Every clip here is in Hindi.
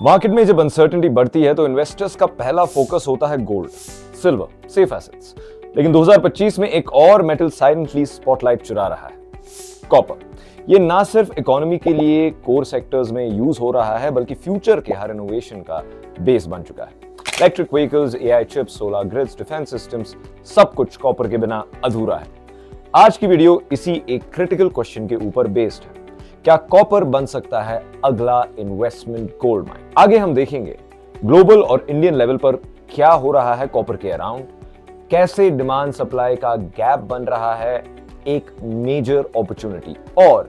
मार्केट में जब अनसर्टेनिटी बढ़ती है तो इन्वेस्टर्स का पहला फोकस होता है गोल्ड, सिल्वर, सेफ एसेट्स। लेकिन 2025 में एक और मेटल साइलेंटली स्पॉटलाइट चुरा रहा है, कॉपर। ये ना सिर्फ इकोनॉमी के लिए कोर सेक्टर्स में यूज हो रहा है बल्कि फ्यूचर के हर इनोवेशन का बेस बन चुका है। Electric vehicles, AI chips, solar grids, defence systems, सब कुछ कॉपर के बिना अधूरा है। आज की वीडियो इसी एक क्रिटिकल क्वेश्चन के ऊपर बेस्ड है। क्या कॉपर बन सकता है अगला इन्वेस्टमेंट गोल्ड माइन? आगे हम देखेंगे ग्लोबल और इंडियन लेवल पर क्या हो रहा है कॉपर के अराउंड, कैसे डिमांड सप्लाई का गैप बन रहा है एक मेजर अपॉर्चुनिटी, और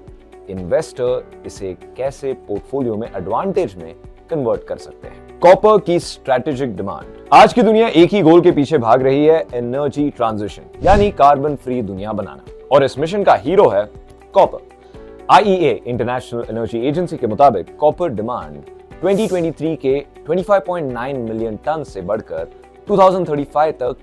इन्वेस्टर इसे कैसे पोर्टफोलियो में एडवांटेज में कन्वर्ट कर सकते हैं। कॉपर की स्ट्रैटेजिक डिमांड। आज की दुनिया एक ही गोल के पीछे भाग रही है, एनर्जी ट्रांजिशन, यानी कार्बन फ्री दुनिया बनाना, और इस मिशन का हीरो है copper. IEA international energy agency के मुताबिक कॉपर डिमांड 2023 के 25.9 मिलियन टन से बढ़कर 2035 तक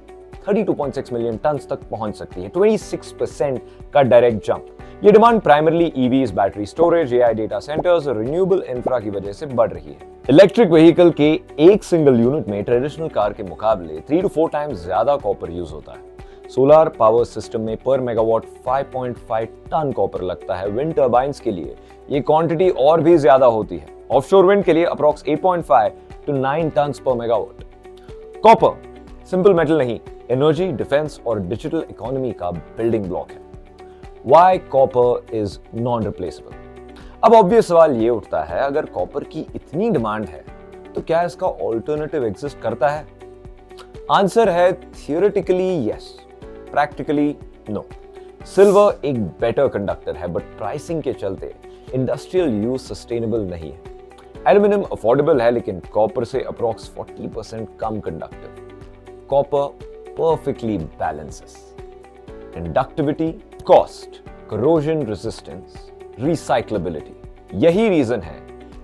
32.6 मिलियन टन तक पहुंच सकती है, 26% का डायरेक्ट जंप। ये demand primarily EVs, battery storage, AI data centres और रिन्यूएबल इंफ्रा की वजह से बढ़ रही है। इलेक्ट्रिक व्हीकल के एक सिंगल यूनिट में ट्रेडिशनल कार के मुकाबले 3 to 4 टाइम्स ज्यादा कॉपर यूज होता है। सोलर पावर सिस्टम में पर मेगावाट 5.5 टन कॉपर लगता है। विंड टर्बाइंस के लिए ये क्वांटिटी और भी ज्यादा होती है। ऑफशोर विंड के लिए अप्रॉक्स 8.5 to 9 टन पर मेगावाट। कॉपर सिंपल मेटल नहीं, एनर्जी, डिफेंस और डिजिटल इकोनॉमी का बिल्डिंग ब्लॉक है। Why copper is non-replaceable? अब ऑब्वियस सवाल ये उठता है, अगर कॉपर की इतनी डिमांड है तो क्या इसका ऑल्टरनेटिव एग्जिस्ट करता है? आंसर है theoretically yes, practically no. Silver एक बेटर कंडक्टर है, बट प्राइसिंग के चलते इंडस्ट्रियल यूज सस्टेनेबल नहीं है। एल्यूमिनियम अफोर्डेबल है, लेकिन कॉपर से अप्रॉक्स 40% कम conductive. Copper perfectly balances conductivity, cost, corrosion resistance, recyclability. यही रीजन है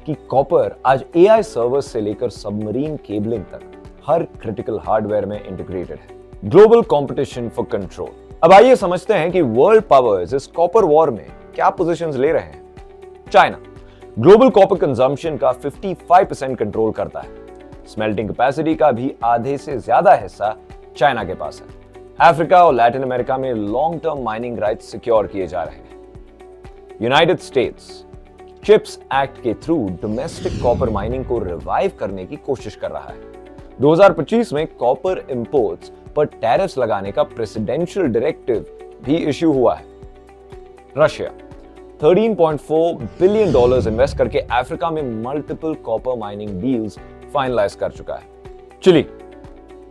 कि कॉपर आज एआई सर्वर्स से लेकर सबमरीन केबलिंग तक हर क्रिटिकल हार्डवेयर में इंटीग्रेटेड है। Global competition for control. अब आइए समझते हैं कि वर्ल्ड पावर्स इस कॉपर वॉर में क्या पोजीशंस ले रहे हैं। चाइना ग्लोबल कॉपर कंजम्पशन का 55% कंट्रोल करता है। स्मेल्टिंग कैपेसिटी का भी आधे से ज्यादा हिस्सा चाइना के पास है। अफ्रीका और लैटिन अमेरिका में long term mining rights secure किए जा रहे हैं। यूनाइटेड स्टेट्स चिप्स एक्ट के थ्रू डोमेस्टिक कॉपर माइनिंग को रिवाइव करने की कोशिश कर रहा है। 2025 में कॉपर इंपोर्ट्स पर टैरिफ्स लगाने का प्रेसिडेंशियल डायरेक्टिव भी इश्यू हुआ है। रशिया $13.4 बिलियन इन्वेस्ट करके अफ्रीका में multiple copper mining deals finalize कर चुका है। Chile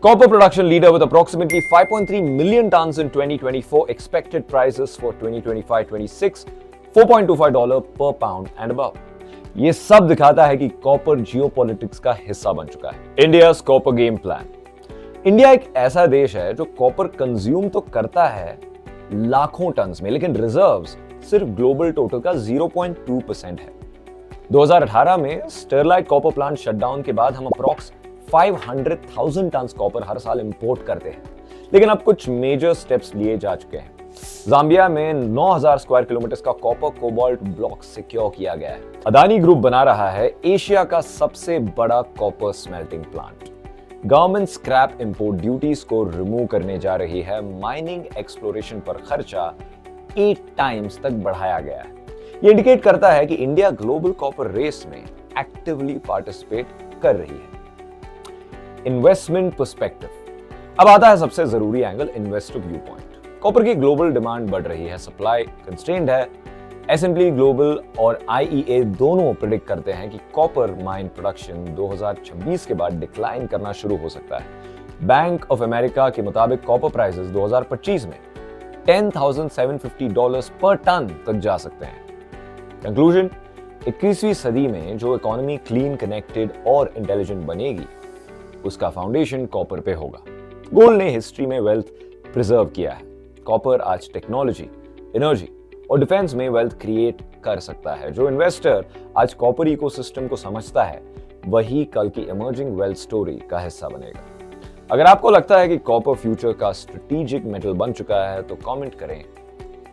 copper production leader with approximately 5.3 million tons in 2024, expected prices for 2025-26 $4.25 per pound and above। ये सब दिखाता है कि कॉपर जियोपॉलिटिक्स का हिस्सा बन चुका है। India's copper game plan. India एक ऐसा देश है जो कॉपर कंज्यूम तो करता है लाखों टन में, लेकिन रिजर्व्स सिर्फ ग्लोबल टोटल का 0.2% है। 2018 में स्टरलाइट कॉपर प्लांट शटडाउन के बाद हम अप्रॉक्स 500,000 टन कॉपर हर साल इंपोर्ट करते हैं, लेकिन अब कुछ मेजर स्टेप्स लिए जा चुके हैं। जाम्बिया में 9,000 स्क्वायर किलोमीटर का कॉपर कोबाल्ट ब्लॉक सिक्योर किया गया है। अदानी ग्रुप बना रहा है एशिया का सबसे बड़ा copper smelting plant. Government scrap import duties को रिमूव करने जा रही है। माइनिंग एक्सप्लोरेशन पर खर्चा 8 टाइम्स तक बढ़ाया गया है। ये इंडिकेट करता है कि इंडिया ग्लोबल कॉपर रेस में एक्टिवली पार्टिसिपेट कर रही है। Investment perspective. अब आता है सबसे जरूरी angle, investor view point. Copper की ग्लोबल डिमांड बढ़ रही है, सप्लाई कंस्ट्रेंड है। S&P ग्लोबल और IEA दोनों प्रेडिक्ट करते हैं कि कॉपर माइन प्रोडक्शन 2026 के बाद डिक्लाइन करना शुरू हो सकता है। बैंक ऑफ अमेरिका के मुताबिक कॉपर प्राइसेस 2025 में $10,750 पर टन तक जा सकते हैं। कंक्लूजन, 21वीं सदी में जो इकोनॉमी क्लीन, कनेक्टेड और इंटेलिजेंट बनेगी, उसका फाउंडेशन कॉपर पे होगा। गोल्ड ने हिस्ट्री में वेल्थ प्रिजर्व किया है। कॉपर आज टेक्नोलॉजी, एनर्जी और डिफेंस में वेल्थ क्रिएट कर सकता है। जो इन्वेस्टर आज कॉपर इकोसिस्टम को समझता है, वही कल की इमर्जिंग वेल्थ स्टोरी का हिस्सा बनेगा। अगर आपको लगता है कि कॉपर फ्यूचर का स्ट्रेटेजिक मेटल बन चुका है तो कमेंट करें,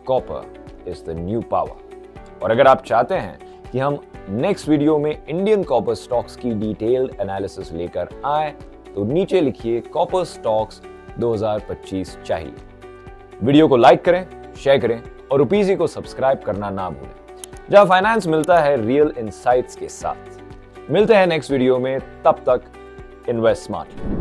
copper is the new power. और अगर आप चाहते हैं कि हम नेक्स्ट वीडियो में इंडियन कॉपर स्टॉक्स की डिटेल्ड एनालिसिस लेकर आए तो नीचे लिखिए कॉपर स्टॉक्स 2025 चाहिए। वीडियो को लाइक करें, शेयर करें और रुपीजी को सब्सक्राइब करना ना भूलें, जहां फाइनेंस मिलता है रियल इनसाइट्स के साथ। मिलते हैं नेक्स्ट वीडियो में, तब तक इन्वेस्ट स्मार्टली।